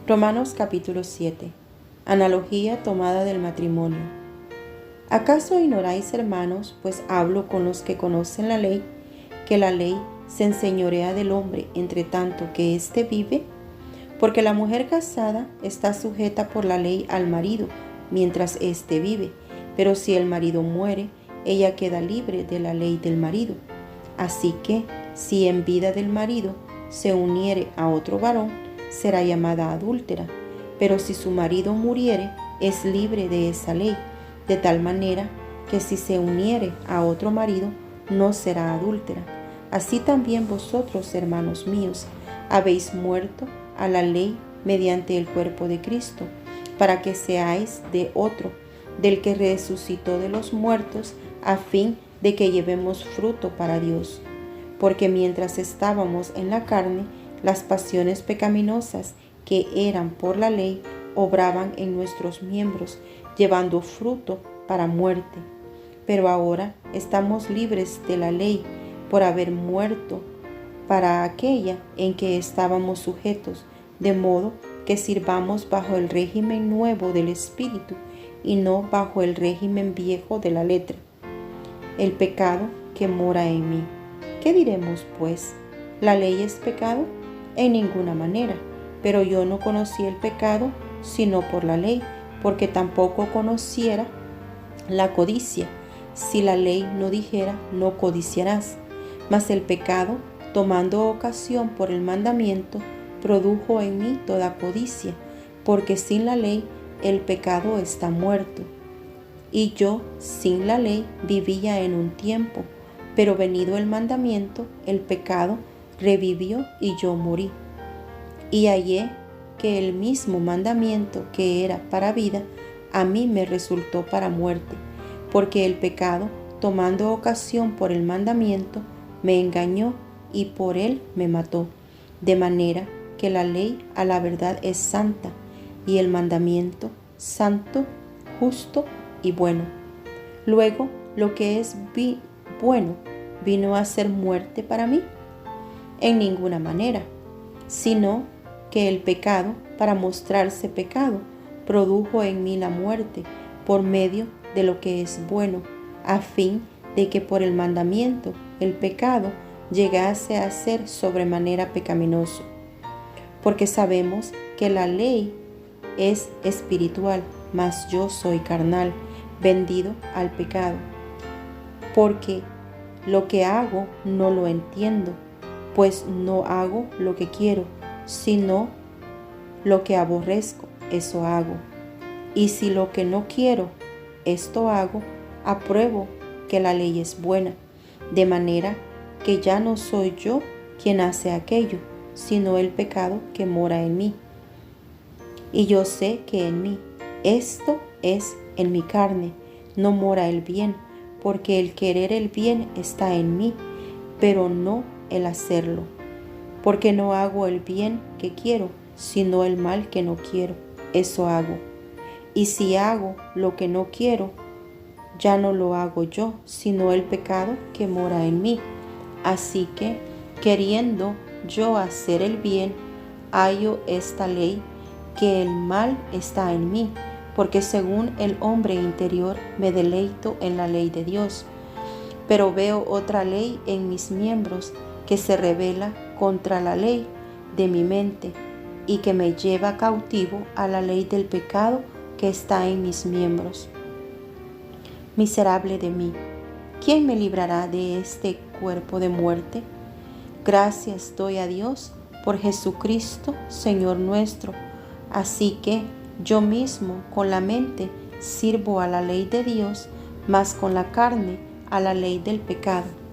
Romanos capítulo 7. Analogía tomada del matrimonio. ¿Acaso ignoráis, hermanos, pues hablo con los que conocen la ley, que la ley se enseñorea del hombre entre tanto que éste vive? Porque la mujer casada está sujeta por la ley al marido mientras éste vive, pero si el marido muere, ella queda libre de la ley del marido. Así que, si en vida del marido se uniere a otro varón, será llamada adúltera, pero si su marido muriere, es libre de esa ley, de tal manera que si se uniere a otro marido, no será adúltera. Así también vosotros, hermanos míos, habéis muerto a la ley mediante el cuerpo de Cristo, para que seáis de otro, del que resucitó de los muertos, a fin de que llevemos fruto para Dios. Porque mientras estábamos en la carne, las pasiones pecaminosas que eran por la ley obraban en nuestros miembros, llevando fruto para muerte. Pero ahora estamos libres de la ley por haber muerto para aquella en que estábamos sujetos, de modo que sirvamos bajo el régimen nuevo del Espíritu y no bajo el régimen viejo de la letra. El pecado que mora en mí. ¿Qué diremos, pues? ¿La ley es pecado? En ninguna manera, pero yo no conocí el pecado sino por la ley, porque tampoco conociera la codicia, si la ley no dijera no codiciarás. Mas el pecado, tomando ocasión por el mandamiento, produjo en mí toda codicia, porque sin la ley el pecado está muerto. Y yo sin la ley vivía en un tiempo, pero venido el mandamiento, el pecado revivió y yo morí. Y hallé que el mismo mandamiento que era para vida, a mí me resultó para muerte, porque el pecado, tomando ocasión por el mandamiento, me engañó y por él me mató. De manera que la ley a la verdad es santa, y el mandamiento santo, justo y bueno. Luego, lo que es bueno, ¿vino a ser muerte para mí? En ninguna manera, sino que el pecado, para mostrarse pecado, produjo en mí la muerte por medio de lo que es bueno, a fin de que por el mandamiento el pecado llegase a ser sobremanera pecaminoso. Porque sabemos que la ley es espiritual, mas yo soy carnal, vendido al pecado. Porque lo que hago no lo entiendo, pues no hago lo que quiero, sino lo que aborrezco, eso hago. Y si lo que no quiero, esto hago, apruebo que la ley es buena, de manera que ya no soy yo quien hace aquello, sino el pecado que mora en mí. Y yo sé que en mí, esto es en mi carne, no mora el bien, porque el querer el bien está en mí, pero no el hacerlo. Porque no hago el bien que quiero, sino el mal que no quiero, eso hago. Y si hago lo que no quiero, ya no lo hago yo, sino el pecado que mora en mí. Así que, queriendo yo hacer el bien, hallo esta ley, que el mal está en mí, porque según el hombre interior me deleito en la ley de Dios. Pero veo otra ley en mis miembros, que se rebela contra la ley de mi mente y que me lleva cautivo a la ley del pecado que está en mis miembros. Miserable de mí, ¿quién me librará de este cuerpo de muerte? Gracias doy a Dios por Jesucristo, Señor nuestro. Así que yo mismo con la mente sirvo a la ley de Dios, mas con la carne a la ley del pecado.